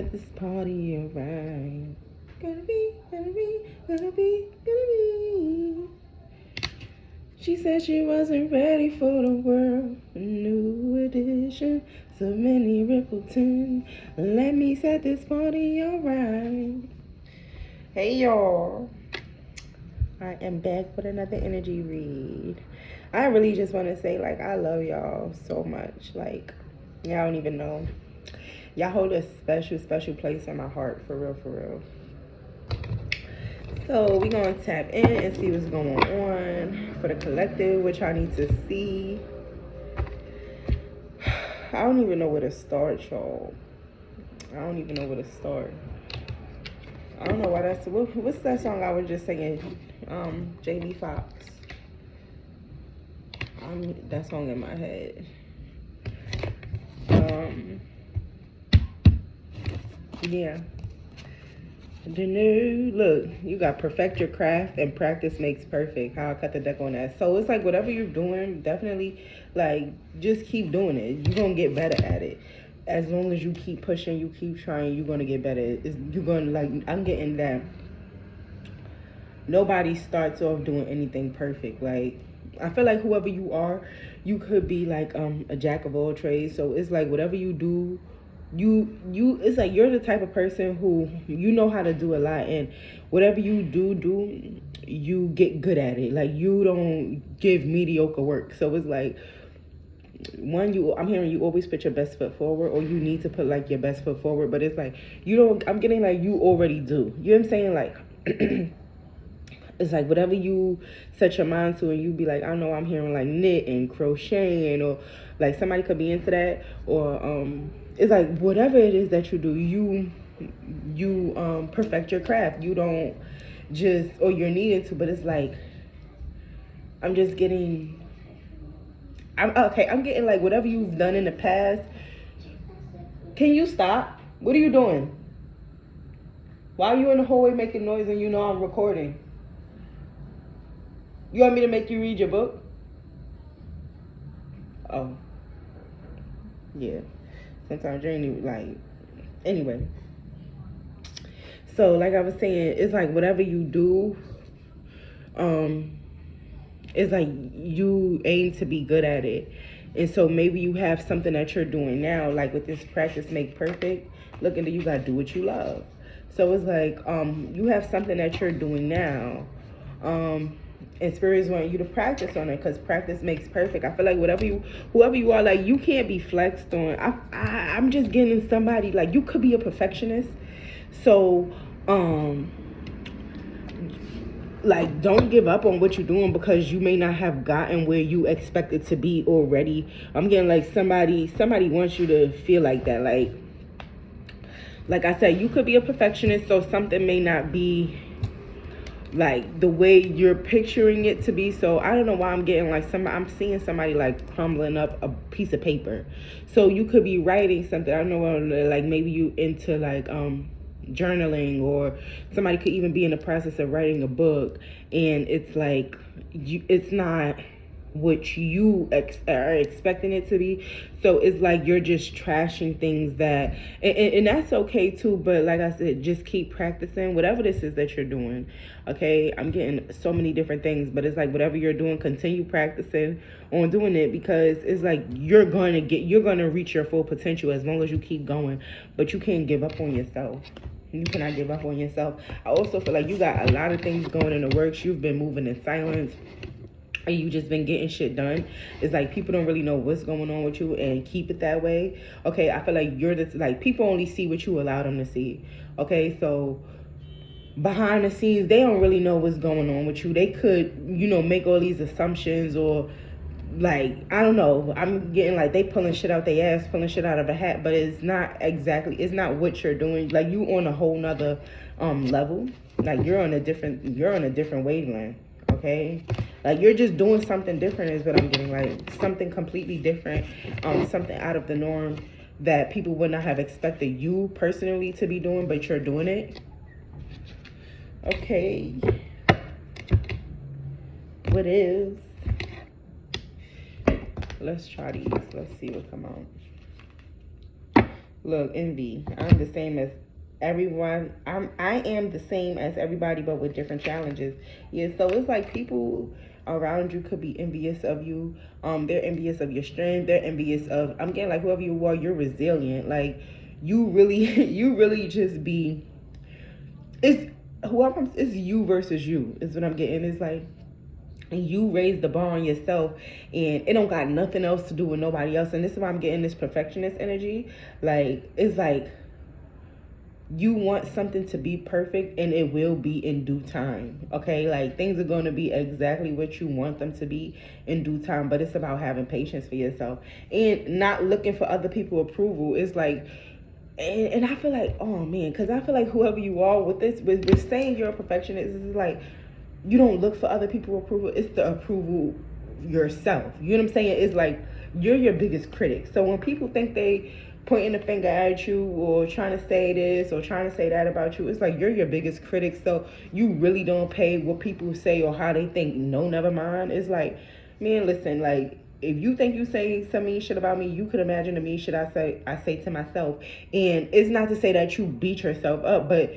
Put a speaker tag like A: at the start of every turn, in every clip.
A: At this party, alright. Gonna be, gonna be, gonna be, gonna be. She said she wasn't ready for the world. A new edition, so many Rippleton. Let me set this party, alright. Hey y'all. I am back with another energy read. I really just want to say, like, I love y'all so much. Like, y'all don't even know. Y'all hold a special, special place in my heart, for real, for real. So we gonna tap in and see what's going on for the collective, which I need to see. I don't even know where to start, y'all. I don't even know where to start. I don't know why that's what's that song I was just singing? Jamie Foxx. That song in my head. Yeah. Look, you got perfect your craft and practice makes perfect. How I cut the deck on that. So it's like whatever you're doing, definitely like just keep doing it. You're gonna get better at it. As long as you keep pushing, you keep trying, you're gonna get better. You're gonna like I'm getting that. Nobody starts off doing anything perfect. Like I feel like whoever you are, you could be like a jack of all trades. So it's like whatever you do, you it's like you're the type of person who you know how to do a lot, and whatever you do you get good at it. Like you don't give mediocre work. So it's like I'm hearing you always put your best foot forward, or you need to put like your best foot forward, but it's like you don't I'm getting like you already do. You know what I'm saying? Like it's like whatever you set your mind to, and you be like, I don't know, I'm hearing like knit and crocheting, or like somebody could be into that, or it's like whatever it is that you do, you perfect your craft. You don't just, or you're needed to, but it's like I'm getting like whatever you've done in the past. Can you stop? What are you doing? Why are you in the hallway making noise and you know I'm recording? You want me to make you read your book? Oh. Yeah. Sometimes you ain't even like, anyway. So like I was saying, it's like whatever you do, it's like you aim to be good at it. And so maybe you have something that you're doing now, like with this practice make perfect. Look into you gotta do what you love. So it's like you have something that you're doing now. And spirits want you to practice on it, because practice makes perfect. I feel like whoever you are, like you can't be flexed on. I'm just getting somebody, like you could be a perfectionist. So like don't give up on what you're doing because you may not have gotten where you expected to be already. I'm getting like somebody wants you to feel like that. Like I said, you could be a perfectionist, so something may not be like the way you're picturing it to be. So I don't know why I'm getting like I'm seeing somebody like crumbling up a piece of paper. So you could be writing something. I don't know, like maybe you into like journaling, or somebody could even be in the process of writing a book, and it's like it's not what you are expecting it to be. So it's like you're just trashing things that, and that's okay too, but like I said, just keep practicing whatever this is that you're doing. Okay, I'm getting so many different things, but it's like whatever you're doing, continue practicing on doing it, because it's like you're gonna reach your full potential as long as you keep going. But you can't give up on yourself. You cannot give up on yourself. I also feel like you got a lot of things going in the works. You've been moving in silence, and you just been getting shit done. It's like people don't really know what's going on with you, and keep it that way. Okay, I feel like like people only see what you allow them to see. Okay, so behind the scenes, they don't really know what's going on with you. They could, make all these assumptions, or like, I don't know. I'm getting like they pulling shit out their ass, pulling shit out of a hat, but it's not what you're doing. Like you on a whole nother level. Like you're on a different wavelength. Okay, like you're just doing something different is what I'm getting. Like something completely different, something out of the norm that people would not have expected you personally to be doing, but you're doing it. Okay, what is? Let's try these. Let's see what come out. Look, envy. I'm the same as everyone. I am the same as everybody, but with different challenges. Yeah, so it's like people around you could be envious of you. They're envious of your strength. They're envious of, I'm getting like whoever you are, you're resilient. Like you really you really just be, it's whoever, it's you versus you is what I'm getting. It's like you raise the bar on yourself and it don't got nothing else to do with nobody else. And this is why I'm getting this perfectionist energy. Like it's like you want something to be perfect and it will be in due time. Okay, like things are going to be exactly what you want them to be in due time, but it's about having patience for yourself and not looking for other people's approval. It's like, and I feel like, oh man, because I feel like whoever you are with this, with saying you're a perfectionist, is like you don't look for other people's approval. It's the approval yourself. You know what I'm saying? It's like you're your biggest critic. So when people think they pointing the finger at you or trying to say this or trying to say that about you, it's like you're your biggest critic. So you really don't pay what people say or how they think. No, never mind. It's like, man, listen, like if you think you say some mean shit about me, you could imagine the mean shit I say to myself. And it's not to say that you beat yourself up, but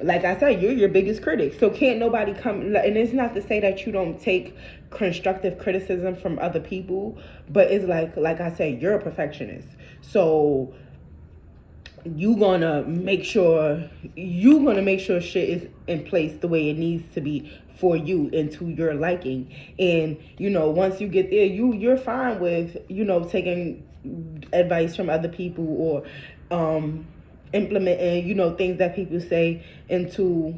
A: like I said, you're your biggest critic. So can't nobody come, and it's not to say that you don't take constructive criticism from other people, but it's like I said, you're a perfectionist. So you're gonna make sure shit is in place the way it needs to be for you and to your liking. And once you get there, you're fine with taking advice from other people or implementing things that people say into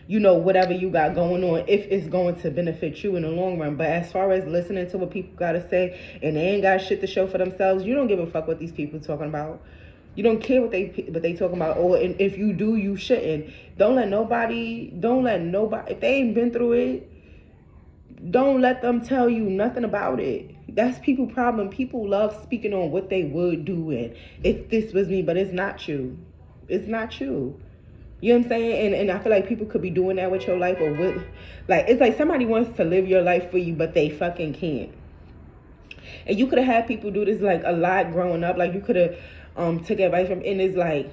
A: whatever you got going on, if it's going to benefit you in the long run. But as far as listening to what people gotta say and they ain't got shit to show for themselves, you don't give a fuck what these people talking about. You don't care what they talking about, or and if you do, you shouldn't. Don't let nobody. If they ain't been through it, don't let them tell you nothing about it. That's people problem. People love speaking on what they would do and if this was me, but it's not you. It's not you. You know what I'm saying? And I feel like people could be doing that with your life, or with, like, it's like somebody wants to live your life for you, but they fucking can't. And you could have had people do this like a lot growing up. Like you could have took advice from, and it's like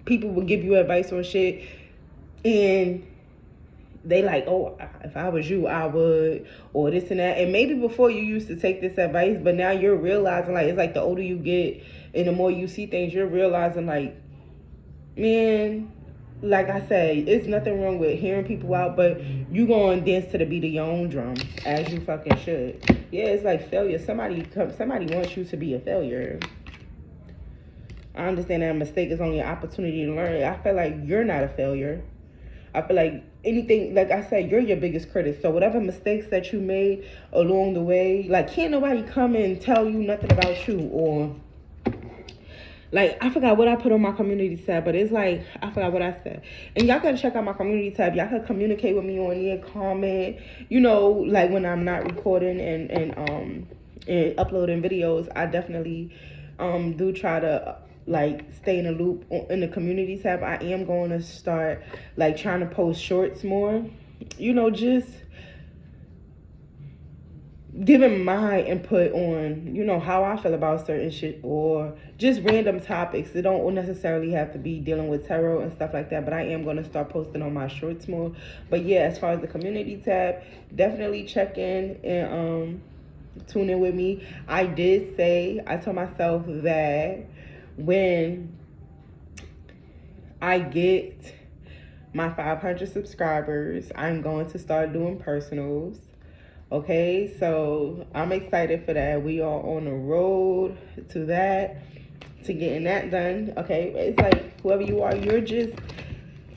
A: people would give you advice on shit, and they like, oh, if I was you, I would, or this and that. And maybe before you used to take this advice, but now you're realizing, like, it's like the older you get and the more you see things, you're realizing, like, man, like I said, it's nothing wrong with hearing people out, but you go and dance to the beat of your own drum, as you fucking should. Yeah, it's like failure. Somebody wants you to be a failure. I understand that a mistake is only an opportunity to learn. I feel like you're not a failure. I feel like anything, like I said, you're your biggest critic. So whatever mistakes that you made along the way, like can't nobody come and tell you nothing about you. Or like, I forgot what I put on my community tab, but it's like, I forgot what I said. And y'all gotta check out my community tab. Y'all can communicate with me on here, comment, like when I'm not recording and uploading videos. I definitely do try to like stay in a loop in the community tab. I am going to start like trying to post shorts more, just giving my input on how I feel about certain shit, or just random topics. It don't necessarily have to be dealing with tarot and stuff like that, but I am going to start posting on my shorts more. But yeah, as far as the community tab, definitely check in and tune in with me. I told myself that when I get my 500 subscribers, I'm going to start doing personals. Okay, so I'm excited for that. We are on the road to that, to getting that done. Okay, it's like whoever you are, you're just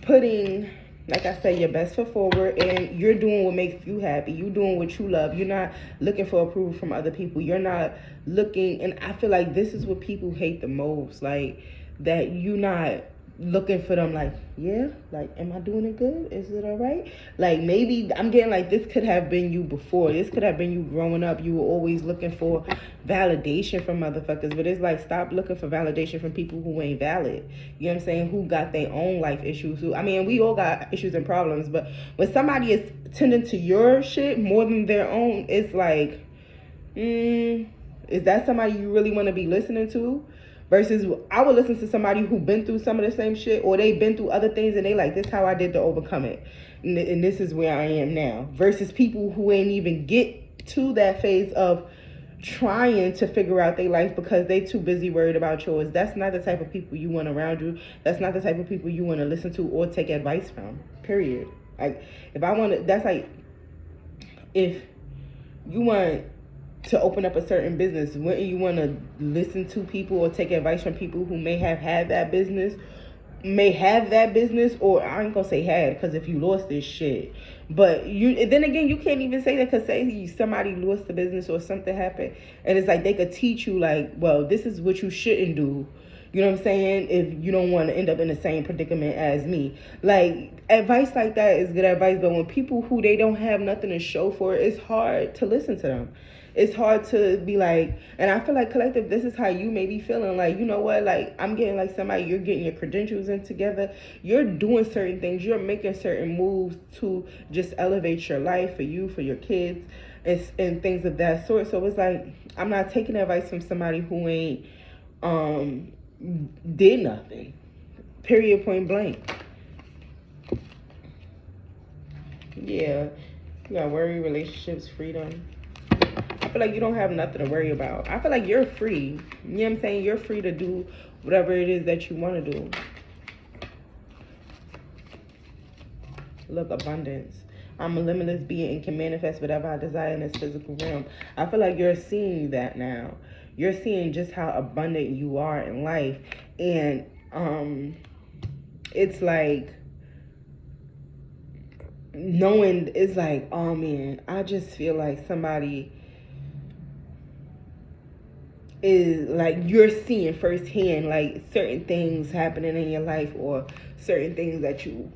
A: putting, like I said, your best foot forward, and you're doing what makes you happy. You're doing what you love. You're not looking for approval from other people. You're not looking, and I feel like this is what people hate the most, like that you're not looking for them, like, yeah, like, am I doing it good? Is it all right? Like, maybe I'm getting like, this could have been you before. This could have been you growing up. You were always looking for validation from motherfuckers, but it's like, stop looking for validation from people who ain't valid. You know what I'm saying? Who got their own life issues. We all got issues and problems, but when somebody is tending to your shit more than their own, it's like, is that somebody you really want to be listening to? Versus I would listen to somebody who been through some of the same shit, or they been through other things and they like, this how I did to overcome it, and this is where I am now. Versus people who ain't even get to that phase of trying to figure out their life because they too busy worried about yours. That's not the type of people you want around you. That's not the type of people you want to listen to or take advice from, period. Like, if I want to, that's like, if you want to open up a certain business, wouldn't you want to listen to people or take advice from people who may have had that business, or I ain't gonna say had, because if you lost this shit, but you, then again, you can't even say that, because say somebody lost the business or something happened, and it's like they could teach you like, well, this is what you shouldn't do. You know what I'm saying? If you don't want to end up in the same predicament as me. Like, advice like that is good advice, but when people who they don't have nothing to show for it, it's hard to listen to them. It's hard to be like, and I feel like collective, this is how you may be feeling. Like, you know what? Like, I'm getting like somebody, you're getting your credentials in together. You're doing certain things. You're making certain moves to just elevate your life for you, for your kids, and things of that sort. So it's like, I'm not taking advice from somebody who ain't, did nothing, period, point blank. Yeah, you got worry, relationships, freedom. I feel like you don't have nothing to worry about. I feel like you're free. You know what I'm saying? You're free to do whatever it is that you want to do. Look, abundance. I'm a limitless being and can manifest whatever I desire in this physical realm. I feel like you're seeing that now. You're seeing just how abundant you are in life. And it's like, knowing, it's like, oh man, I just feel like somebody is like, you're seeing firsthand like certain things happening in your life, or certain things that you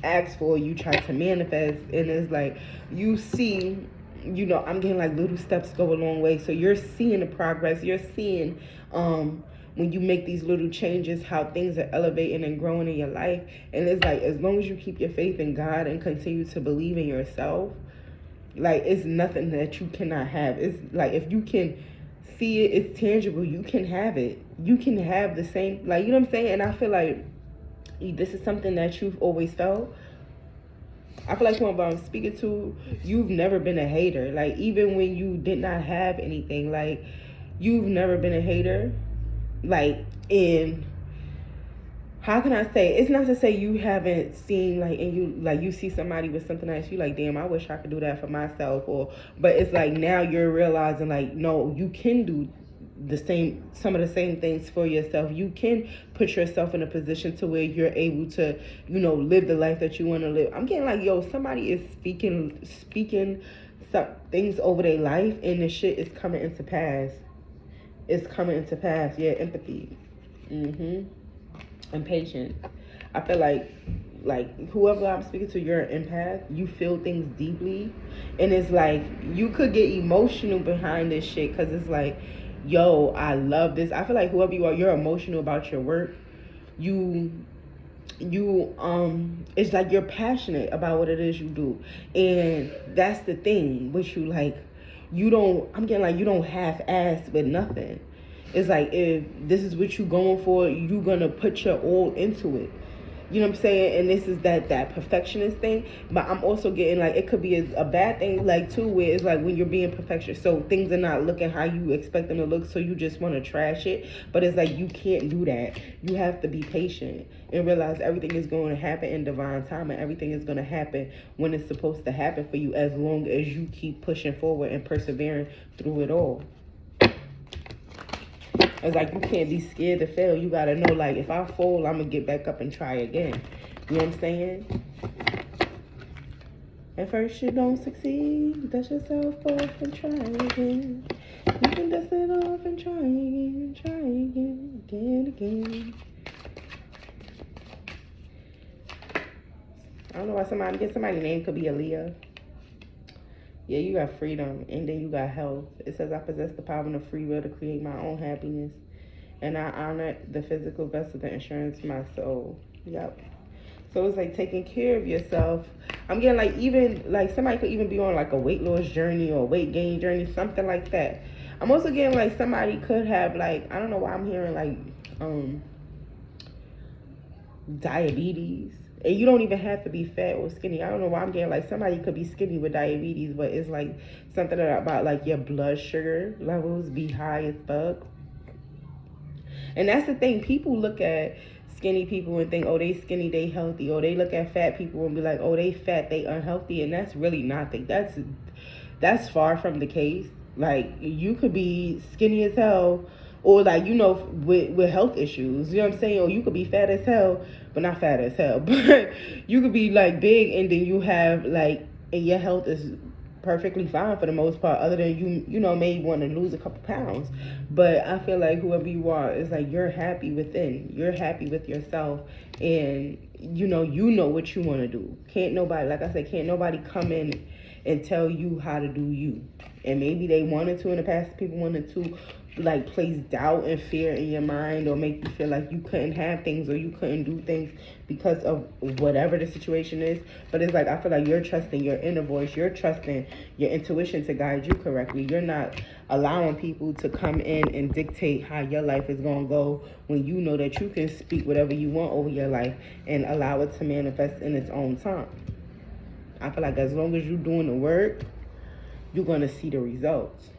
A: asked for, you try to manifest, and it's like you see, you know, I'm getting like little steps go a long way. So you're seeing the progress. You're seeing when you make these little changes, how things are elevating and growing in your life. And it's like, as long as you keep your faith in God and continue to believe in yourself, like, it's nothing that you cannot have. It's like, if you can see it, it's tangible, you can have it. You can have the same, like, you know what I'm saying? And I feel like this is something that you've always felt. I feel like whoever I'm speaking to, you've never been a hater. Like, even when you did not have anything, like, you've never been a hater. Like, in, how can I say, it's not to say you haven't seen, like, and you, like, you see somebody with something else, you like, damn, I wish I could do that for myself, or, but it's like, now you're realizing, like, no, you can do some of the same things for yourself. You can put yourself in a position to where you're able to, you know, live the life that you want to live. I'm getting like, yo, somebody is speaking some things over their life, and the shit is coming into pass. It's coming into pass. Yeah, empathy. And patience. I feel like whoever I'm speaking to, you're an empath. You feel things deeply, and it's like you could get emotional behind this shit, because it's like, yo, I love this. I feel like whoever you are, you're emotional about your work. You it's like you're passionate about what it is you do, and that's the thing which you like. You don't, I'm getting like, you don't half-ass with nothing. It's like, if this is what you're going for, you're gonna put your all into it. You know what I'm saying? And this is that perfectionist thing. But I'm also getting like, it could be a bad thing, like, too, where it's like when you're being perfectionist, so things are not looking how you expect them to look, so you just want to trash it. But it's like, you can't do that. You have to be patient and realize everything is going to happen in divine time, and everything is going to happen when it's supposed to happen for you, as long as you keep pushing forward and persevering through it all. It's like, you can't be scared to fail. You gotta know, like, if I fall, I'm gonna get back up and try again. You know what I'm saying? At first you don't succeed, dust yourself off and try again. You can dust it off and try again. I don't know why somebody's name could be Aaliyah. Yeah, you got freedom, and then you got health. It says, I possess the power and the free will to create my own happiness, and I honor the physical vessel, the insurance to my soul. Yep. So it's like taking care of yourself. I'm getting like, even like somebody could even be on like a weight loss journey or a weight gain journey, something like that. I'm also getting like somebody could have like, I don't know why I'm hearing like diabetes. And you don't even have to be fat or skinny. I don't know why I'm getting like somebody could be skinny with diabetes, but it's like something about like your blood sugar levels be high as fuck. And that's the thing. People look at skinny people and think, oh, they skinny, they healthy. Or they look at fat people and be like, oh, they fat, they unhealthy. And that's really not the, that's far from the case. Like, you could be skinny as hell, or like, you know, with health issues, you know what I'm saying? Or you could be fat as hell, but not fat as hell. But you could be like big and then you have like, and your health is perfectly fine for the most part, other than you know, may want to lose a couple pounds. But I feel like whoever you are is like, you're happy within, you're happy with yourself, and you know what you want to do. Can't nobody, like I said, can't nobody come in and tell you how to do you. And maybe they wanted to in the past, people wanted to like place doubt and fear in your mind, or make you feel like you couldn't have things or you couldn't do things because of whatever the situation is. But it's like, I feel like you're trusting your inner voice, you're trusting your intuition to guide you correctly. You're not allowing people to come in and dictate how your life is going to go, when you know that you can speak whatever you want over your life and allow it to manifest in its own time. I feel like as long as you're doing the work, you're going to see the results.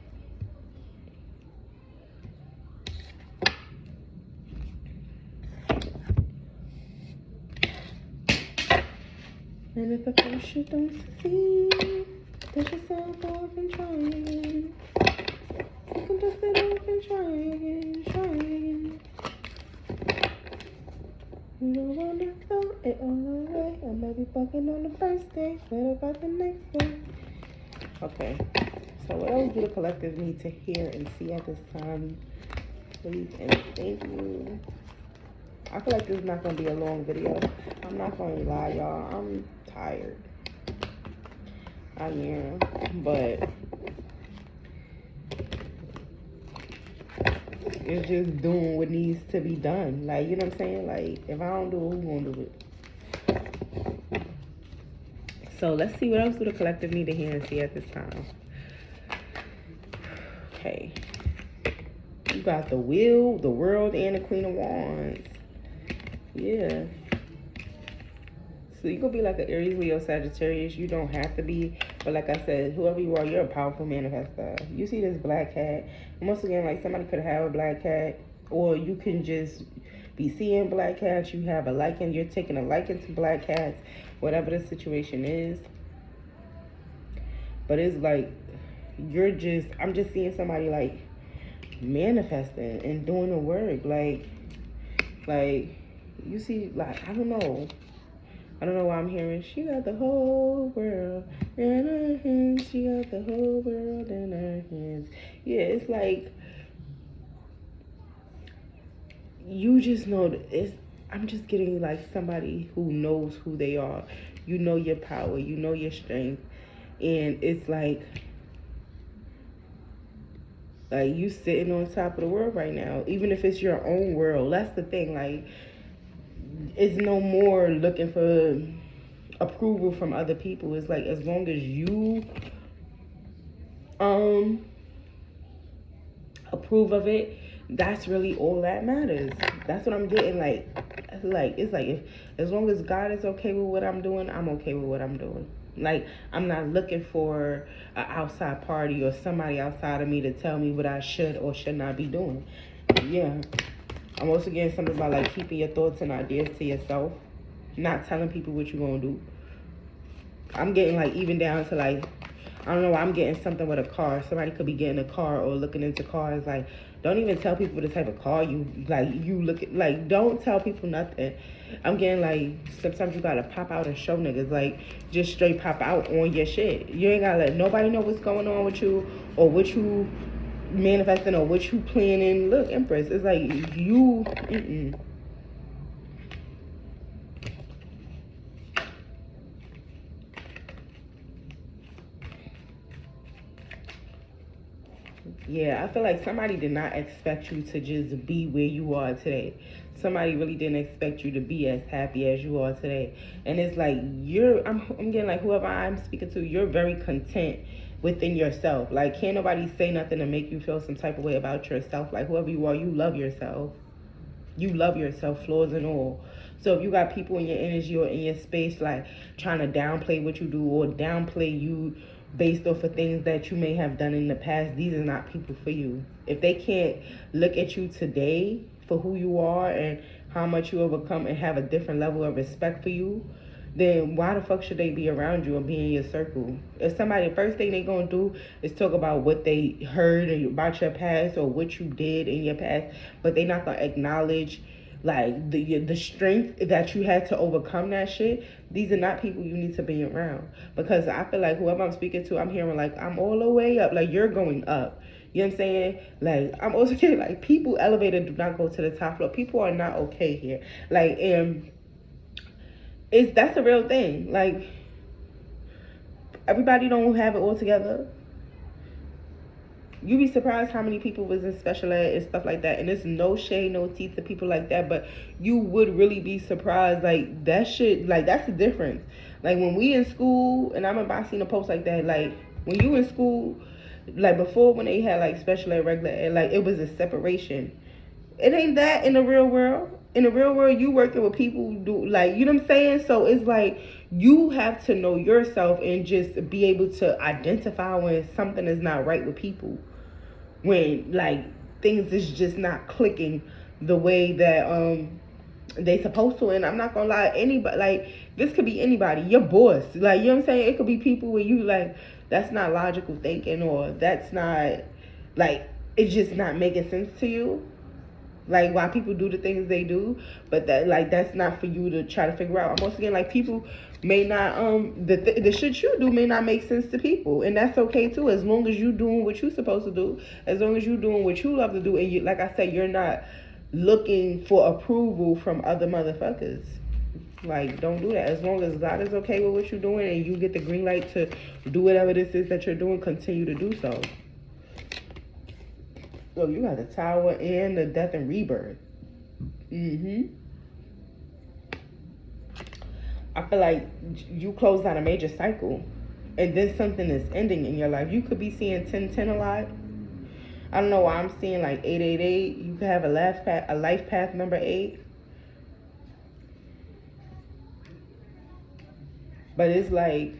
A: And if at first you don't succeed, dust yourself off and try again. You can dust it off and try again, try again. You don't want to throw it all away. I might be fucking on the first day, what about the next day? Okay, so what else do the collective need to hear and see at this time? Please and thank you. I feel like this is not going to be a long video. I'm not going to lie, y'all. I'm tired. I am. But it's just doing what needs to be done. Like, you know what I'm saying? Like, if I don't do it, who gonna do it? So let's see what else do the collective need to hear and see at this time. Okay. You got the Wheel, the World, and the Queen of Wands. Yeah. So you could be like an Aries, Leo, Sagittarius. You don't have to be. But like I said, whoever you are, you're a powerful manifestor. You see this black cat. Once again, like somebody could have a black cat. Or you can just be seeing black cats. You have a liking. You're taking a liking to black cats. Whatever the situation is. But it's like, I'm just seeing somebody like manifesting and doing the work. Like, you see, like, I don't know why I'm hearing, she got the whole world in her hands. She got the whole world in her hands. Yeah, it's like, you just know that I'm just getting like somebody who knows who they are. You know your power, you know your strength. And it's like you sitting on top of the world right now, even if it's your own world. That's the thing, like, it's no more looking for approval from other people. It's like, as long as you approve of it, that's really all that matters. That's what I'm getting. Like it's like, if as long as God is okay with what I'm doing, I'm okay with what I'm doing. Like, I'm not looking for an outside party or somebody outside of me to tell me what I should or should not be doing. Yeah. I'm also getting something about like keeping your thoughts and ideas to yourself. Not telling people what you're going to do. I'm getting like even down to like, I don't know, I'm getting something with a car. Somebody could be getting a car or looking into cars. Like, don't even tell people the type of car you look at. Like, don't tell people nothing. I'm getting like, sometimes you gotta pop out and show niggas. Like, just straight pop out on your shit. You ain't gotta let nobody know what's going on with you or what you manifesting or what you planning. Look, Empress, it's like you Yeah, I feel like somebody did not expect you to just be where you are today. Somebody really didn't expect you to be as happy as you are today. And it's like, I'm getting like, whoever I'm speaking to, you're very content within yourself. Like, can't nobody say nothing to make you feel some type of way about yourself. Like, whoever you are, you love yourself. You love yourself, flaws and all. So if you got people in your energy or in your space like trying to downplay what you do or downplay you based off of things that you may have done in the past, these are not people for you. If they can't look at you today for who you are and how much you overcome and have a different level of respect for you, then why the fuck should they be around you or be in your circle? If somebody, the first thing they gonna do is talk about what they heard about your past or what you did in your past, but they not gonna acknowledge like the strength that you had to overcome that shit. These are not people you need to be around, because I feel like whoever I'm speaking to, I'm hearing like, I'm all the way up, like you're going up. You know what I'm saying? Like, I'm also getting like, people elevated do not go to the top floor. People are not okay here. Like, and that's a real thing. Like, everybody don't have it all together. You be surprised how many people was in special ed and stuff like that. And there's no shade, no teeth to people like that. But you would really be surprised. Like, that shit, like, that's the difference. Like, when we in school, and I remember I seen a post like that. Like, when you in school, like, before when they had, like, special ed, regular ed, like, it was a separation. It ain't that in the real world. In the real world, you working with people who do, like, you know what I'm saying? So it's like, you have to know yourself and just be able to identify when something is not right with people. When, like, things is just not clicking the way that they supposed to. And I'm not gonna lie, anybody, like, this could be anybody, your boss, like, you know what I'm saying? It could be people where you like, that's not logical thinking, or that's not, like, it's just not making sense to you, like why people do the things they do. But that, like, that's not for you to try to figure out. I'm also again, like, people may not the shit you do may not make sense to people, and that's okay too, as long as you doing what you supposed to do, as long as you doing what you love to do, and you, like I said, you're not looking for approval from other motherfuckers. Like, don't do that. As long as God is okay with what you're doing and you get the green light to do whatever this is that you're doing, continue to do so. So you got the Tower and the Death and Rebirth. I feel like you closed out a major cycle, and then something is ending in your life. You could be seeing 1010 a lot. I don't know why I'm seeing like 888. You could have a life path number 8. But it's like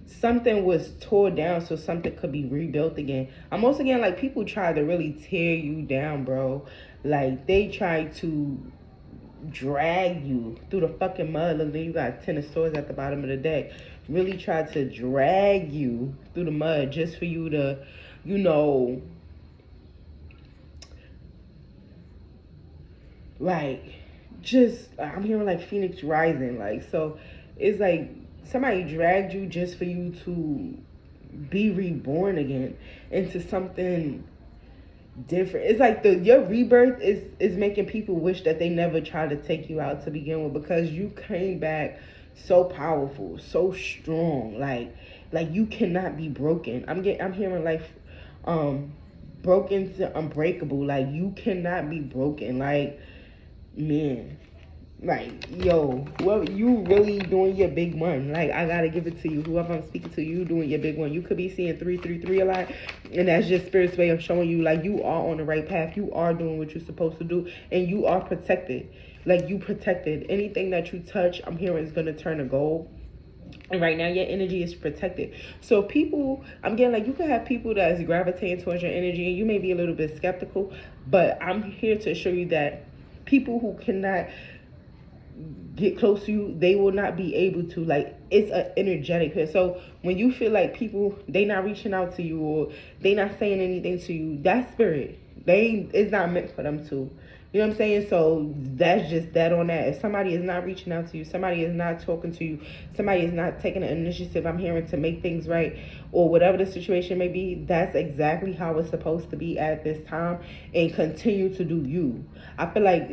A: something was tore down so something could be rebuilt again. I'm also getting like people try to really tear you down, bro. Like, they try to drag you through the fucking mud. Look, then you got 10 of swords at the bottom of the deck. Really try to drag you through the mud just for you to, you know, like, just, I'm hearing like Phoenix Rising. Like, so it's like somebody dragged you just for you to be reborn again into something different. It's like your rebirth is making people wish that they never tried to take you out to begin with, because you came back so powerful, so strong. Like you cannot be broken. I'm hearing like broken to unbreakable. Like, you cannot be broken. Like, man, like, yo, well, you really doing your big one. Like, I gotta give it to you. Whoever I'm speaking to, you doing your big one. You could be seeing 333 a lot, and that's just Spirit's way of showing you, like, you are on the right path. You are doing what you're supposed to do, and you are protected. Like, you protected. Anything that you touch, I'm hearing, is gonna turn to gold. And right now, your energy is protected. So people, I'm getting like, you can have people that is gravitating towards your energy, and you may be a little bit skeptical, but I'm here to show you that people who cannot get close to you, they will not be able to. Like, it's an energetic here. So when you feel like people, they not reaching out to you, or they not saying anything to you, that's spirit. It's not meant for them to. You know what I'm saying? So that's just that on that. If somebody is not reaching out to you, somebody is not talking to you, somebody is not taking an initiative, I'm hearing, to make things right, or whatever the situation may be, that's exactly how it's supposed to be at this time, and continue to do you. I feel like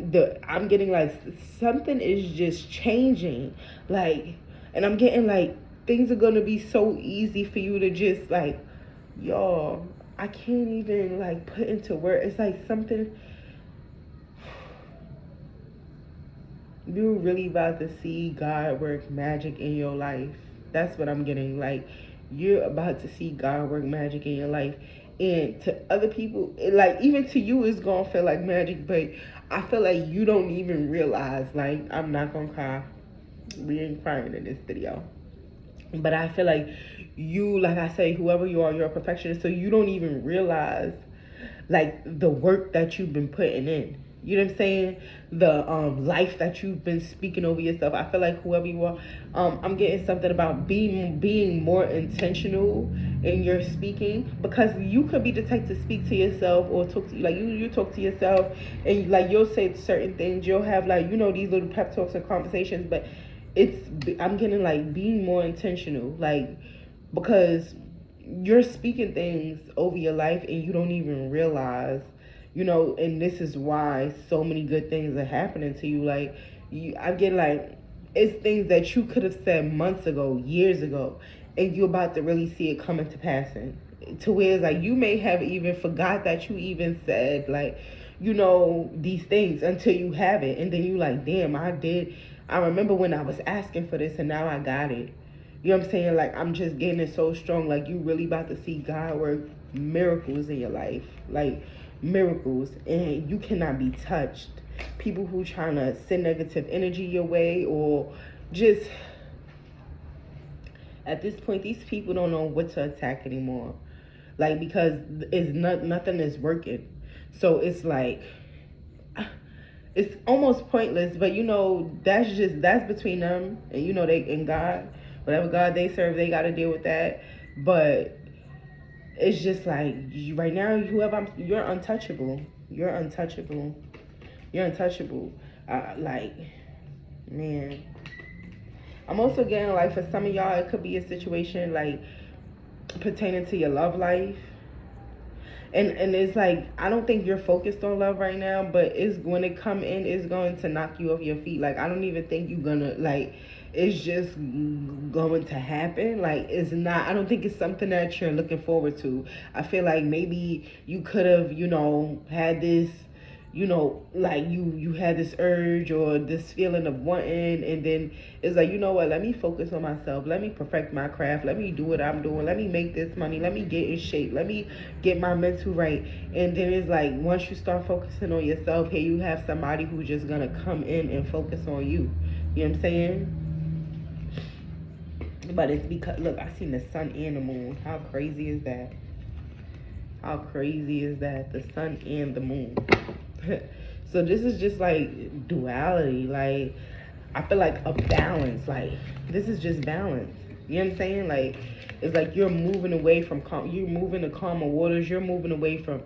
A: I'm getting like something is just changing. Like, and I'm getting like things are gonna be so easy for you to just like, y'all, I can't even like put into words. It's like something. You're really about to see God work magic in your life. That's what I'm getting. Like, you're about to see God work magic in your life. And to other people, like even to you, it's gonna feel like magic. But I feel like you don't even realize. Like, I'm not gonna cry. We ain't crying in this video. But I feel like you, like I say, whoever you are, you're a perfectionist. So you don't even realize like the work that you've been putting in. You know what I'm saying? The life that you've been speaking over yourself. I feel like whoever you are, I'm getting something about being more intentional in your speaking, because you could be the type to speak to yourself or talk to like you talk to yourself, and like you'll say certain things. You'll have like, you know, these little pep talks or conversations, but I'm getting like being more intentional, like, because you're speaking things over your life and you don't even realize, you know. And this is why so many good things are happening to you. Like, I get like, it's things that you could have said months ago, years ago, and you're about to really see it coming to passing, to where it's like you may have even forgot that you even said, like, you know, these things until you have it, and then you like, damn, I remember when I was asking for this and now I got it. You know what I'm saying? Like, I'm just getting it so strong. Like, you really about to see God work miracles in your life. Like, miracles. And you cannot be touched. People who trying to send negative energy your way, or just, at this point, these people don't know what to attack anymore. Like, because nothing is working. So it's like, it's almost pointless, but you know, that's between them and, you know, they and God. Whatever God they serve, they got to deal with that. But it's just like, right now, you're untouchable. You're untouchable. You're untouchable. Like, man. I'm also getting like, for some of y'all, it could be a situation like pertaining to your love life. And it's like, I don't think you're focused on love right now, but it's when it come in, it's going to knock you off your feet. Like, I don't even think you're gonna, like, it's just going to happen. Like, it's not, I don't think it's something that you're looking forward to. I feel like maybe you could have, you know, had this, you know, like you had this urge or this feeling of wanting, and then it's like, you know what, let me focus on myself, let me perfect my craft, let me do what I'm doing, let me make this money, let me get in shape, let me get my mental right. And then it's like, once you start focusing on yourself, here you have somebody who's just gonna come in and focus on you. You know what I'm saying? But it's because, look, I seen the sun and the moon. How crazy is that? How crazy is that? The sun and the moon. So this is just like duality. Like, I feel like a balance. Like, this is just balance. You know what I'm saying? Like, it's like you're moving away from you're moving to calmer waters. You're moving away from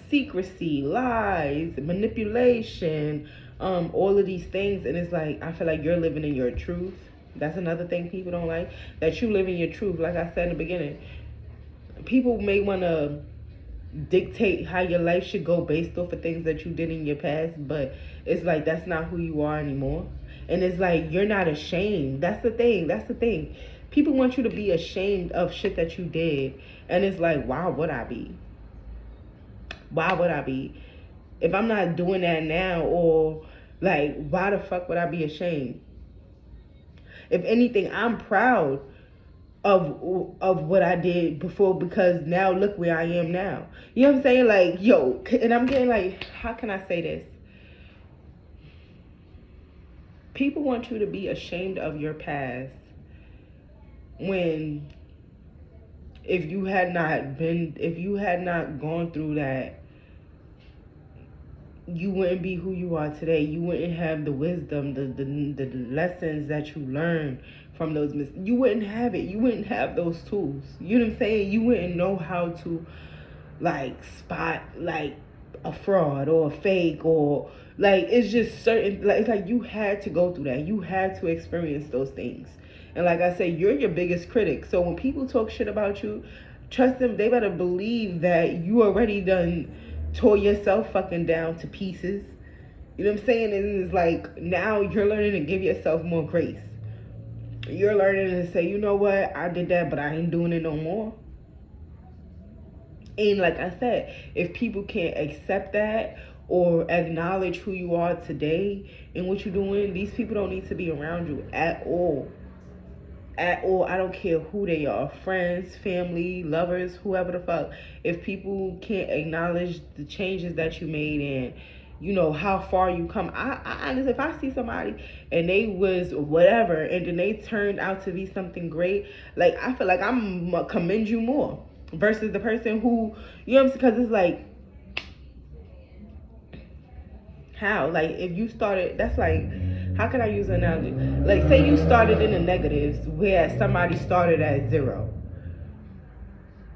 A: secrecy, lies, manipulation, all of these things. And it's like, I feel like you're living in your truth. That's another thing people don't like, that you live in your truth. Like I said in the beginning, people may want to dictate how your life should go based off of things that you did in your past, but it's like, that's not who you are anymore. And it's like, you're not ashamed. That's the thing. People want you to be ashamed of shit that you did, and it's like, why would I be if I'm not doing that now? Or like, why the fuck would I be ashamed? If anything, I'm proud of what I did before, because now look where I am now. You know what I'm saying? Like, yo, and I'm getting like, how can I say this? People want you to be ashamed of your past, when if you had not gone through that, you wouldn't be who you are today. You wouldn't have the wisdom, the lessons that you learned from those mistakes. You wouldn't have it. You wouldn't have those tools. You know what I'm saying? You wouldn't know how to, like, spot, like, a fraud or a fake, or, like, it's just certain, like, it's like you had to go through that. You had to experience those things. And like I say, you're your biggest critic. So when people talk shit about you, trust them, they better believe that you already done tore yourself fucking down to pieces. You know what I'm saying? And it's like, now you're learning to give yourself more grace. You're learning to say, you know what, I did that, but I ain't doing it no more. And like I said, if people can't accept that or acknowledge who you are today and what you're doing, these people don't need to be around you at all. at all. I don't care who they are, friends, family, lovers, whoever the fuck. If people can't acknowledge the changes that you made and you know how far you come, I honestly, if I see somebody and they was whatever and then they turned out to be something great, like I feel like I'm commend you more versus the person who, you know what I'm saying? Because it's like, how? Like, if you started, that's like, how can I use an analogy? Like, say you started in the negatives, whereas somebody started at 0.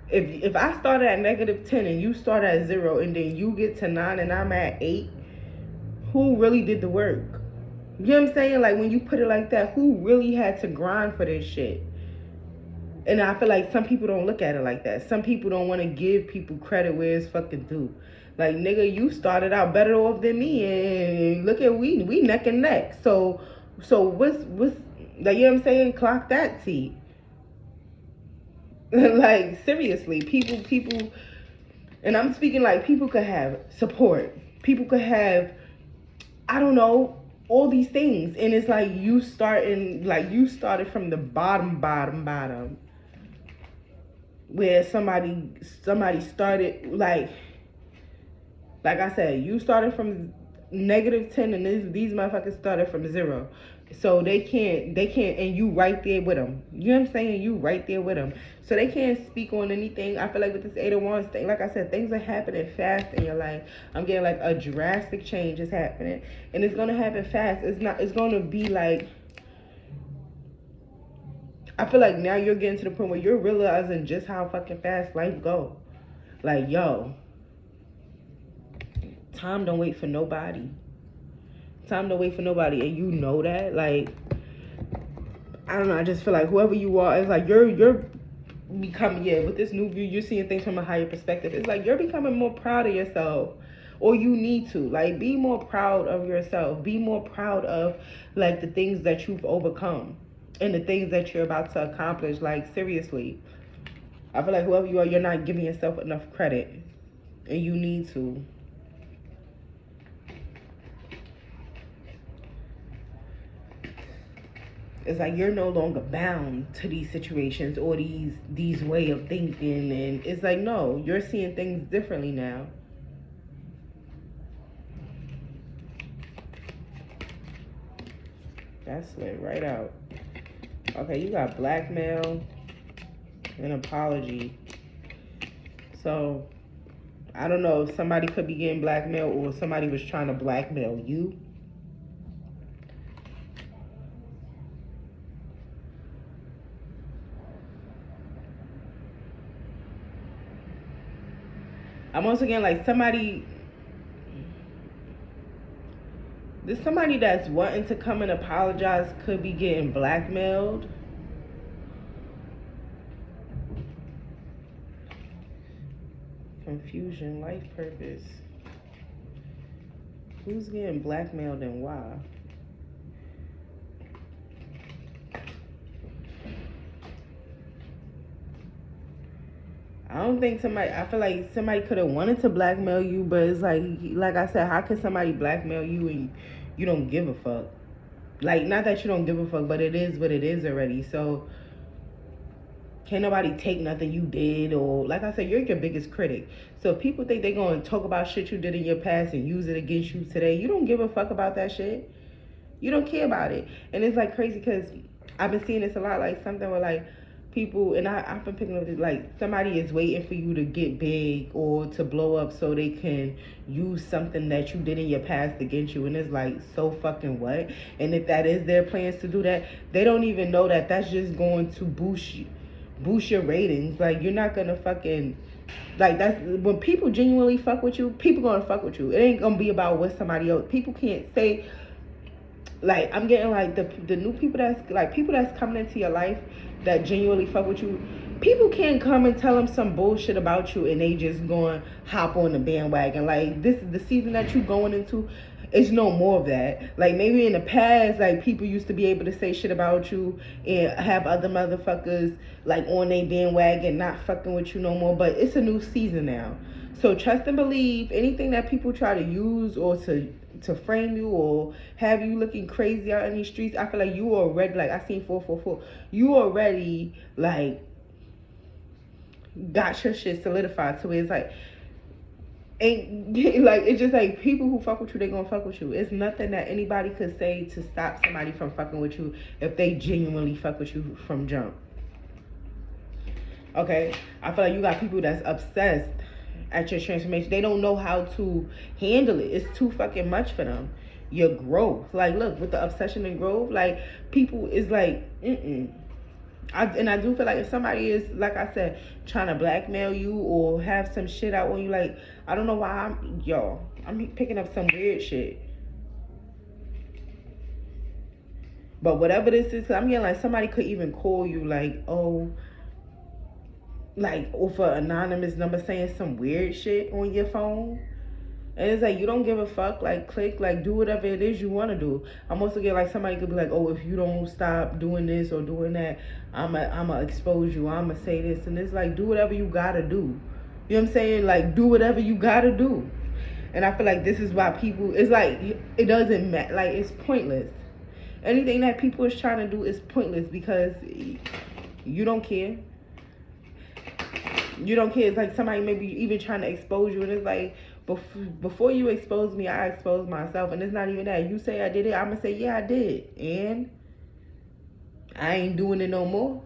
A: If I started at -10 and you start at 0 and then you get to 9 and I'm at 8, who really did the work? You know what I'm saying? Like, when you put it like that, who really had to grind for this shit? And I feel like some people don't look at it like that. Some people don't want to give people credit where it's fucking due. Like, nigga, you started out better off than me, and look at we neck and neck. So what's like, you know what I'm saying? Clock that T. Like, seriously, people, and I'm speaking like people could have support. People could have, I don't know, all these things, and it's like you started from the bottom, where somebody started like I said, you started from -10 and these motherfuckers started from 0. So they can't, and you right there with them. You know what I'm saying? You right there with them. So they can't speak on anything. I feel like with this 8 of Wands thing, like I said, things are happening fast in your life. I'm getting like a drastic change is happening. And it's going to happen fast. It's going to be like, I feel like now you're getting to the point where you're realizing just how fucking fast life go. Like, yo, time don't wait for nobody. Time don't wait for nobody, and you know that. Like, I don't know, I just feel like whoever you are, it's like you're becoming, with this new view, you're seeing things from a higher perspective. It's like you're becoming more proud of yourself, or you need to. Like, be more proud of yourself. Be more proud of, like, the things that you've overcome and the things that you're about to accomplish. Like, seriously, I feel like whoever you are, you're not giving yourself enough credit, and you need to. It's like you're no longer bound to these situations or these way of thinking, and it's like, no, you're seeing things differently now. That slid right out. Okay, you got blackmail and apology. So I don't know if somebody could be getting blackmailed or somebody was trying to blackmail you. I'm also getting like somebody that's wanting to come and apologize could be getting blackmailed. Confusion, life purpose. Who's getting blackmailed and why? I don't think I feel like somebody could have wanted to blackmail you, but it's like I said, how can somebody blackmail you and you don't give a fuck? Like, not that you don't give a fuck, but it is what it is already. So can't nobody take nothing you did, or like I said, you're your biggest critic. So if people think they're going to talk about shit you did in your past and use it against you today, you don't give a fuck about that shit. You don't care about it. And it's like crazy because I've been seeing this a lot, like something where like people, and I've been picking up this, like somebody is waiting for you to get big or to blow up so they can use something that you did in your past against you. And it's like, so fucking what? And if that is their plans to do that, they don't even know that that's just going to boost your ratings. Like, you're not gonna fucking, like, that's when people genuinely fuck with you, people gonna fuck with you. It ain't gonna be about what somebody else. People can't say, like, I'm getting like the new people that's coming into your life that genuinely fuck with you. People can't come and tell them some bullshit about you and they just going hop on the bandwagon. Like, this is the season that you going into. It's no more of that. Like, maybe in the past, like, people used to be able to say shit about you and have other motherfuckers like on their bandwagon not fucking with you no more. But it's a new season now. So trust and believe. Anything that people try to use or to frame you or have you looking crazy out in these streets, I feel like you already, like, I seen 444. You already, like, got your shit solidified. So it's like, ain't like, it's just like, people who fuck with you, they gonna fuck with you. It's nothing that anybody could say to stop somebody from fucking with you if they genuinely fuck with you from jump. Okay, I feel like you got people that's obsessed at your transformation. They don't know how to handle it. It's too fucking much for them. Your growth, like, look, with the obsession and growth, like, people is like, I do feel like if somebody is, like I said, trying to blackmail you or have some shit out on you, like, I don't know why I'm picking up some weird shit. But whatever this is, 'cause I'm getting like somebody could even call you like, oh, like, off an anonymous number saying some weird shit on your phone. And it's like, you don't give a fuck, like, click, like, do whatever it is you want to do. I'm also getting like somebody could be like, oh, if you don't stop doing this or doing that, I'ma expose you, I'ma say this. And it's like, do whatever you gotta do. You know what I'm saying? Like, do whatever you gotta do. And I feel like this is why people, it's like, it doesn't matter, like, it's pointless. Anything that people is trying to do is pointless because you don't care. You don't care. It's like somebody maybe even trying to expose you, and it's like, before you expose me, I expose myself. And it's not even that. You say I did it, I'm gonna say, yeah, I did, and I ain't doing it no more,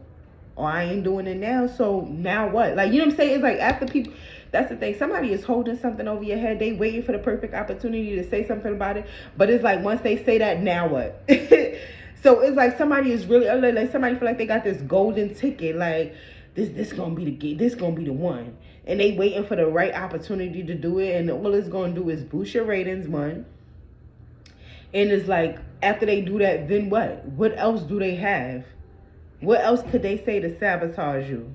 A: or I ain't doing it now, so now what? Like, you know what I'm saying? It's like, after people, that's the thing, somebody is holding something over your head, they waiting for the perfect opportunity to say something about it, but it's like, once they say that, now what? So it's like somebody is really, like, somebody feel like they got this golden ticket, like, this gonna be the one, and they waiting for the right opportunity to do it, and all it's gonna do is boost your ratings, one. And it's like, after they do that, then what? What else do they have? What else could they say to sabotage you?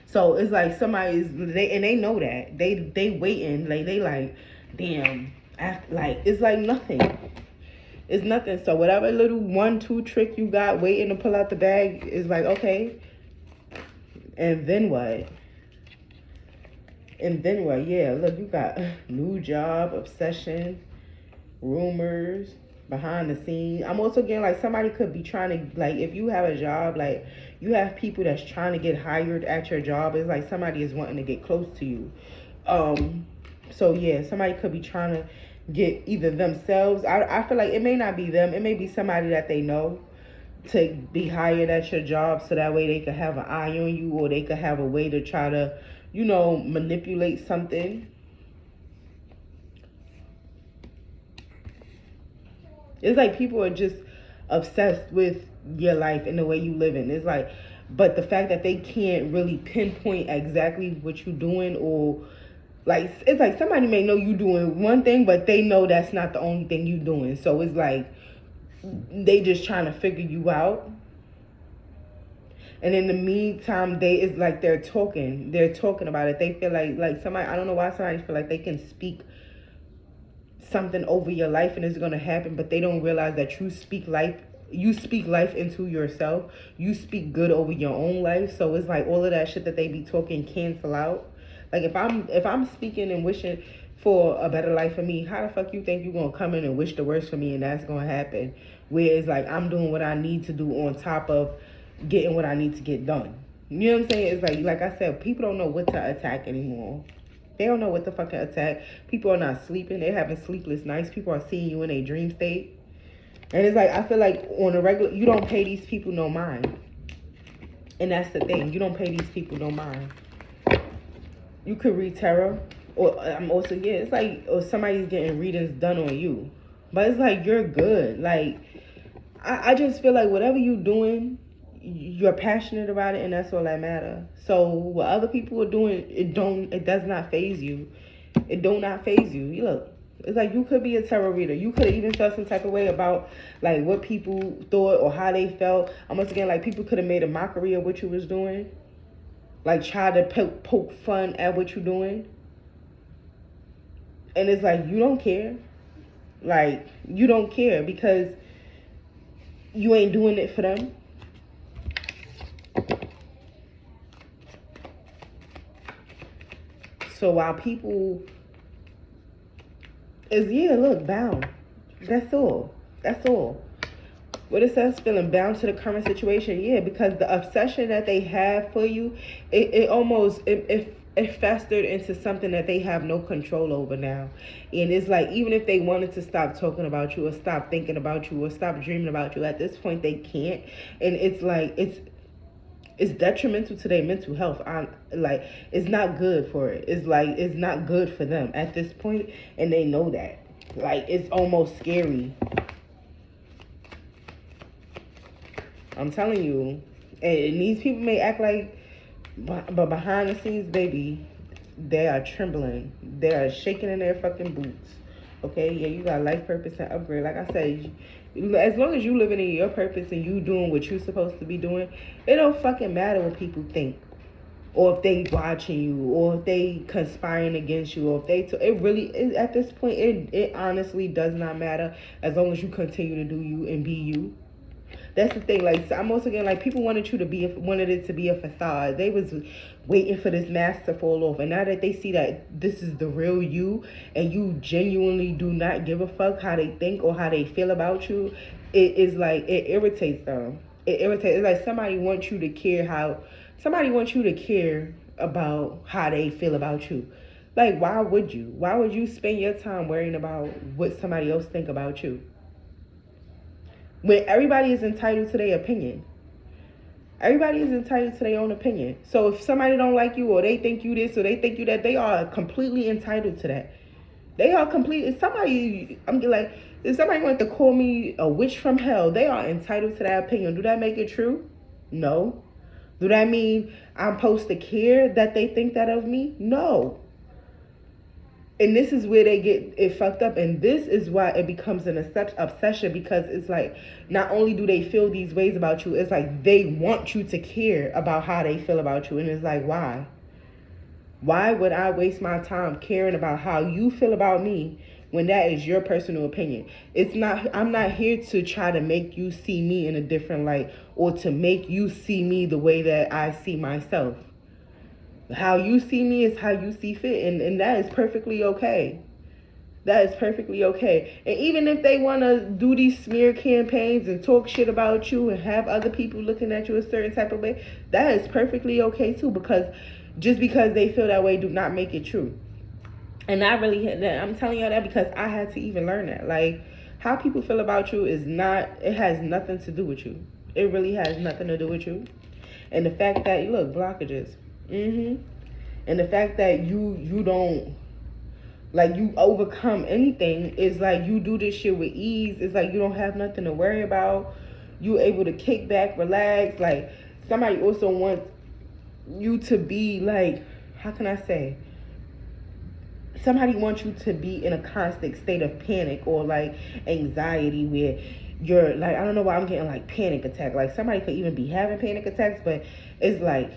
A: So it's like they know that they waiting, like, they like, damn, like, it's like nothing. It's nothing. So whatever little 1-2 trick you got waiting to pull out the bag is like, okay. And then what? Yeah, look, you got new job, obsession, rumors, behind the scenes. I'm also getting like somebody could be trying to, like, if you have a job, like, you have people that's trying to get hired at your job. It's like somebody is wanting to get close to you. So yeah, somebody could be trying to get either themselves, I feel like it may not be them, it may be somebody that they know, to be hired at your job, so that way they could have an eye on you, or they could have a way to try to, you know, manipulate something. It's like people are just obsessed with your life and the way you live in. It's like, but the fact that they can't really pinpoint exactly what you're doing, or like, it's like somebody may know you doing one thing, but they know that's not the only thing you doing. So it's like they just trying to figure you out. And in the meantime, it's like they're talking about it. They feel like somebody, I don't know why somebody feel like they can speak something over your life and it's gonna happen, but they don't realize that you speak life into yourself. You speak good over your own life. So it's like all of that shit that they be talking cancel out. Like, if I'm speaking and wishing for a better life for me, how the fuck you think you gonna come in and wish the worst for me and that's gonna happen? Whereas, like, I'm doing what I need to do on top of getting what I need to get done. You know what I'm saying? It's like I said, people don't know what to attack anymore. They don't know what to fucking attack. People are not sleeping. They're having sleepless nights. People are seeing you in a dream state. And it's like, I feel like on a regular, you don't pay these people no mind. And that's the thing. You don't pay these people no mind. You could read tarot. Or I'm also, yeah, it's like, or somebody's getting readings done on you. But it's like, you're good. Like, I just feel like whatever you're doing, you're passionate about it, and that's all that matters. So what other people are doing, it does not faze you. It do not faze you. You look, it's like you could be a tarot reader. You could have even felt some type of way about like what people thought or how they felt. Almost again, like people could have made a mockery of what you was doing, like try to poke fun at what you're doing. And it's like, you don't care. Like, you don't care because you ain't doing it for them. So while people is, yeah, look, bound. That's all. That's all. What it says, feeling bound to the current situation, yeah, because the obsession that they have for you, it almost, it festered into something that they have no control over now. And it's like, even if they wanted to stop talking about you or stop thinking about you or stop dreaming about you, at this point they can't. And it's like, it's detrimental to their mental health. Like, it's not good for it. It's like, it's not good for them at this point, and they know that. Like, it's almost scary. I'm telling you. And these people may act like, but behind the scenes, baby, they are trembling. They are shaking in their fucking boots. Okay? Yeah, you got life purpose and upgrade. Like I said, as long as you living in your purpose and you doing what you're supposed to be doing, it don't fucking matter what people think. Or if they watching you, or if they conspiring against you, or if they it really, at this point, it honestly does not matter as long as you continue to do you and be you. That's the thing. Like, I'm also getting, like, people wanted it to be a facade. They was waiting for this mask to fall off, and now that they see that this is the real you, and you genuinely do not give a fuck how they think or how they feel about you, it is like, it irritates them. It's like somebody wants you to care about how they feel about you. Like, why would you spend your time worrying about what somebody else think about you? When everybody is entitled to their opinion. Everybody is entitled to their own opinion. So if somebody don't like you, or they think you this, or they think you that, they are completely entitled to that. They are completely, if somebody wanted to call me a witch from hell, they are entitled to that opinion. Do that make it true? No. Do that mean I'm supposed to care that they think that of me? No. And this is where they get it fucked up. And this is why it becomes an obsession, because it's like, not only do they feel these ways about you, it's like they want you to care about how they feel about you. And it's like, why? Why would I waste my time caring about how you feel about me when that is your personal opinion? I'm not here to try to make you see me in a different light, or to make you see me the way that I see myself. How you see me is how you see fit, and that is perfectly okay. That is perfectly okay. And even if they want to do these smear campaigns and talk shit about you and have other people looking at you a certain type of way, that is perfectly okay too, because just because they feel that way do not make it true. And I'm telling y'all that because I had to even learn that. Like, how people feel about you it has nothing to do with you. It really has nothing to do with you. And the fact that, look, blockages. And the fact that you don't, like, you overcome anything, is like you do this shit with ease. It's like you don't have nothing to worry about. You able to kick back, relax. Like, somebody also wants you to be like, how can I say? Somebody wants you to be in a constant state of panic or like anxiety, where you're like, I don't know why I'm getting like panic attack. Like, somebody could even be having panic attacks, but it's like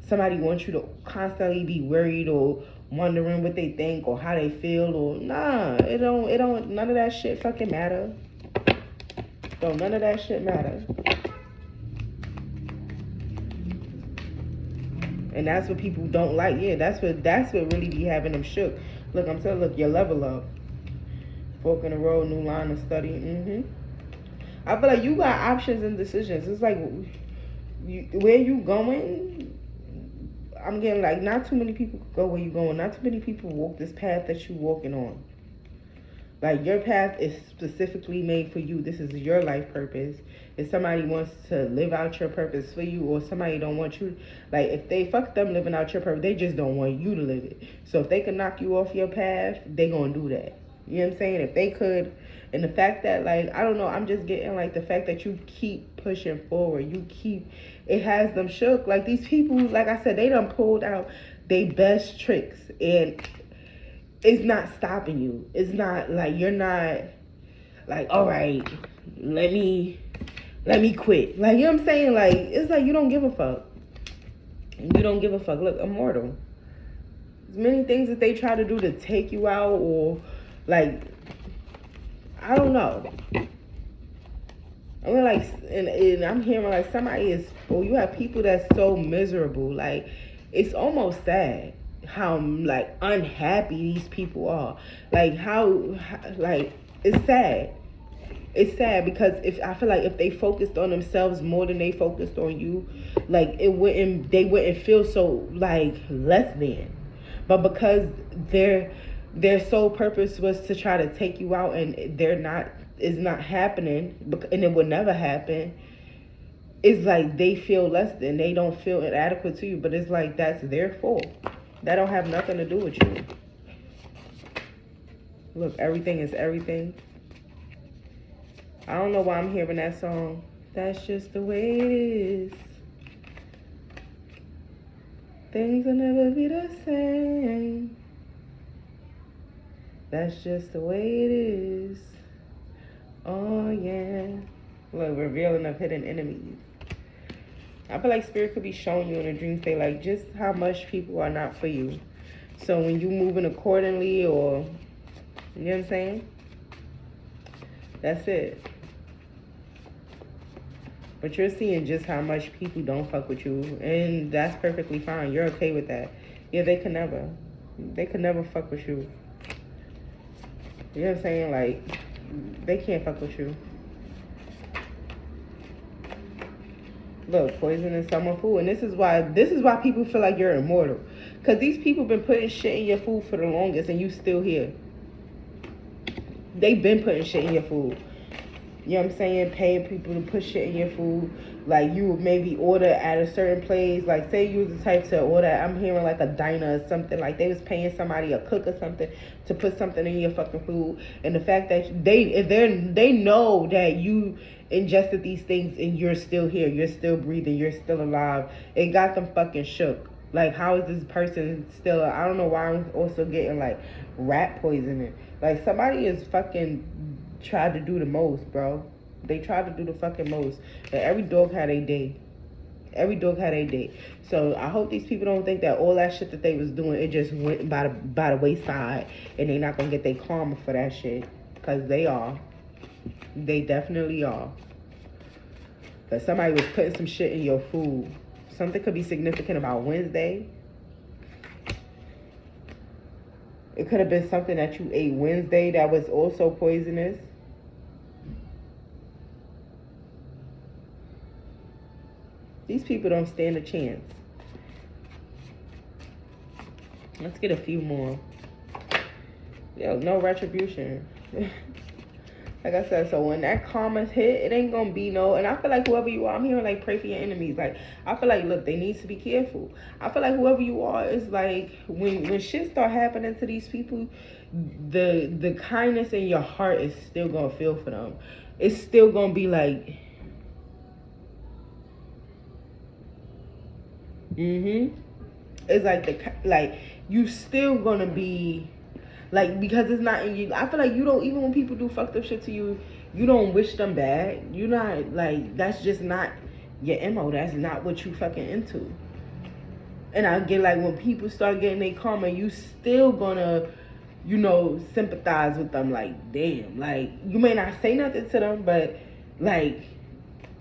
A: somebody wants you to constantly be worried or wondering what they think or how they feel, or it don't none of that shit fucking matter. Don't none of that shit matter. And that's what people don't like. Yeah, that's what really be having them shook. Look, I'm telling you, look, your level up. Fork in the road, new line of study. I feel like you got options and decisions. It's like, where you going? I'm getting like, not too many people go where you going. Not too many people walk this path that you walking on. Like, your path is specifically made for you. This is your life purpose. If somebody wants to live out your purpose for you, or somebody don't want you, like, if they fuck them living out your purpose, they just don't want you to live it. So if they can knock you off your path, they gonna do that. You know what I'm saying? If they could. And the fact that, like, I don't know, I'm just getting like the fact that you keep pushing forward. It has them shook. Like, these people, like I said, they done pulled out their best tricks, and it's not stopping you. It's not like, you're not like, all right, let me quit. Like, you know what I'm saying? Like, it's like you don't give a fuck. You don't give a fuck. Look, immortal. There's many things that they try to do to take you out, or like, I don't know. I mean, like, and I'm hearing like somebody is, or you have people that's so miserable. Like, it's almost sad like unhappy these people are. Like like it's sad. It's sad because if I feel like if they focused on themselves more than they focused on you, like they wouldn't feel so like less than. But because their sole purpose was to try to take you out, and is not happening, and it will never happen. It's like they feel less than, they don't feel inadequate to you, but it's like that's their fault. That don't have nothing to do with you. Look, everything is everything. I don't know why I'm hearing that song. That's just the way it is. Things will never be the same. That's just the way it is. Oh yeah. Look, revealing of hidden enemies. I feel like spirit could be showing you in a dream state like just how much people are not for you. So when you moving accordingly, or you know what I'm saying? That's it. But you're seeing just how much people don't fuck with you, and that's perfectly fine. You're okay with that. Yeah, they could never fuck with you. You know what I'm saying? Like, they can't fuck with you. Look, poison in someone's food. And this is why people feel like you're immortal. Because these people been putting shit in your food for the longest, and you still here. They've been putting shit in your food. You know what I'm saying? Paying people to put shit in your food. Like, you would maybe order at a certain place. Like, say you was the type to order, I'm hearing like a diner or something. Like, they was paying somebody, a cook or something, to put something in your fucking food. And the fact that they know that you ingested these things and you're still here. You're still breathing. You're still alive. It got them fucking shook. Like, how is this person still... I don't know why I'm also getting, like, rat poisoning. Like, somebody is fucking... tried to do the most, bro. They tried to do the fucking most. And every dog had a day. Every dog had a day. So I hope these people don't think that all that shit that they was doing, it just went by the wayside, and they not gonna get their karma for that shit. Because they are. They definitely are. Because somebody was putting some shit in your food. Something could be significant about Wednesday. It could have been something that you ate Wednesday that was also poisonous. These people don't stand a chance. Let's get a few more. Yo, no retribution. Like I said, so when that karma's hit, it ain't gonna be no... And I feel like whoever you are, I'm hearing like pray for your enemies. Like, I feel like, look, they need to be careful. I feel like whoever you are is like, when shit start happening to these people, the kindness in your heart is still gonna feel for them. It's still gonna be like... It's like you still gonna be... Like, because it's not in you. I feel like you don't, even when people do fucked up shit to you, you don't wish them bad. You're not, like, that's just not your MO. That's not what you fucking into. And I get, like, when people start getting their karma, you still gonna, you know, sympathize with them. Like, damn. Like, you may not say nothing to them, but, like,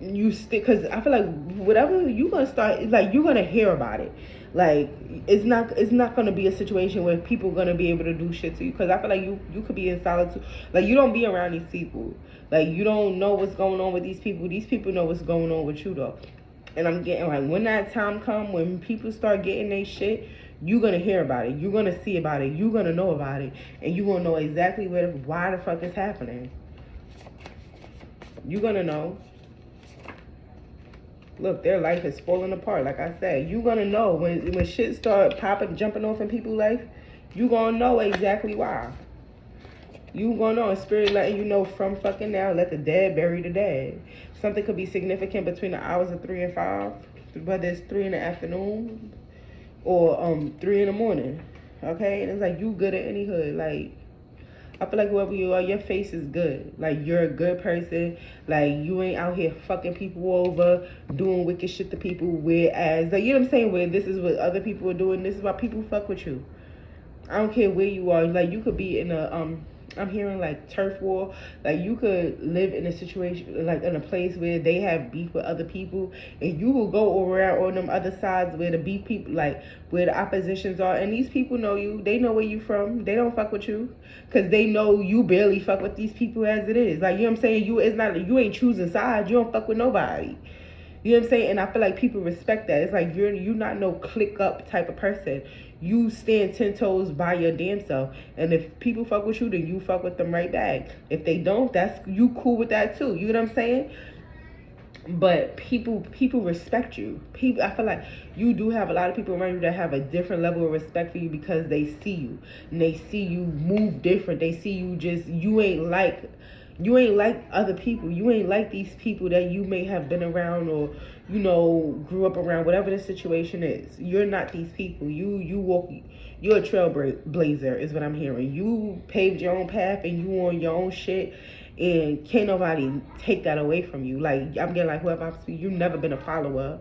A: you still, because I feel like whatever you gonna start, like, you're gonna hear about it. Like, it's not gonna be a situation where people gonna be able to do shit to you, because I feel like you could be in solitude. Like, you don't be around these people. Like, you don't know what's going on with these people. These people know what's going on with you, though. And I'm getting, like, when that time come, when people start getting their shit, you're gonna hear about it. You're gonna see about it. You're gonna know about it. And you're gonna know exactly why the fuck it's happening. You're gonna know. Look, their life is falling apart. Like I said, you gonna know when shit start popping, jumping off in people's life. You gonna know exactly why. You gonna know. And spirit letting you know from fucking now. Let the dead bury the dead. Something could be significant between the hours of 3 and 5, whether it's 3 in the afternoon or 3 in the morning. Okay, and it's like you good at any hood. Like, I feel like whoever you are, your face is good. Like, you're a good person. Like, you ain't out here fucking people over, doing wicked shit to people. Whereas, like, you know what I'm saying? Where this is what other people are doing. This is why people fuck with you. I don't care where you are. Like, you could be in I'm hearing like turf war. Like you could live in a situation, like in a place where they have beef with other people, and you will go around on them other sides where the beef people, like where the oppositions are, and these people know you. They know where you from. They don't fuck with you because they know you barely fuck with these people as it is. Like, you know what I'm saying? You ain't choosing sides. You don't fuck with nobody. You know what I'm saying? And I feel like people respect that. It's like you're not no click up type of person. You stand 10 toes by your damn self. And if people fuck with you, then you fuck with them right back. If they don't, that's you cool with that too. You know what I'm saying? But people respect you. People, I feel like you do have a lot of people around you that have a different level of respect for you because they see you and they see you move different. They see you just you ain't like other people. You ain't like these people that you may have been around or grew up around. Whatever the situation is, you're not these people. You walk. You're a trailblazer, is what I'm hearing. You paved your own path and you on your own shit, and can't nobody take that away from you. Like, I'm getting like whoever I'm speaking. You never been a follower.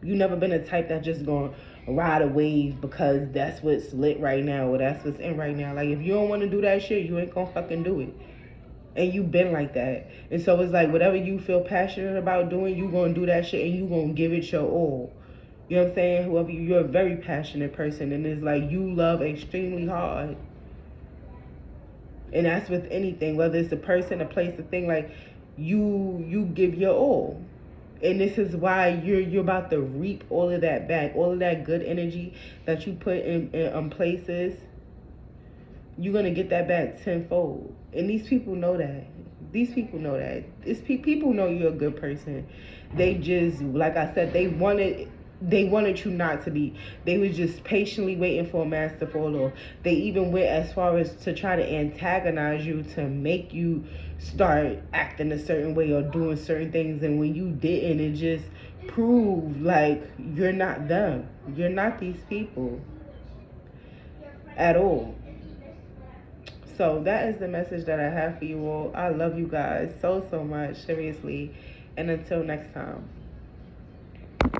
A: You never been a type that just gonna ride a wave because that's what's lit right now or that's what's in right now. Like, if you don't want to do that shit, you ain't gonna fucking do it. And you been like that. And so it's like whatever you feel passionate about doing, you gonna do that shit and you gonna give it your all. You know what I'm saying? Whoever you're a very passionate person, and it's like you love extremely hard. And that's with anything, whether it's a person, a place, a thing, like you give your all. And this is why you're about to reap all of that back, all of that good energy that you put in places. You're gonna get that back tenfold. And these people know that. These people know that. People know you're a good person. They just, like I said, they wanted you not to be. They was just patiently waiting for a mask to fall off. They even went as far as to try to antagonize you to make you start acting a certain way or doing certain things. And when you didn't, it just proved like you're not them. You're not these people at all. So that is the message that I have for you all. I love you guys so much, seriously. And until next time.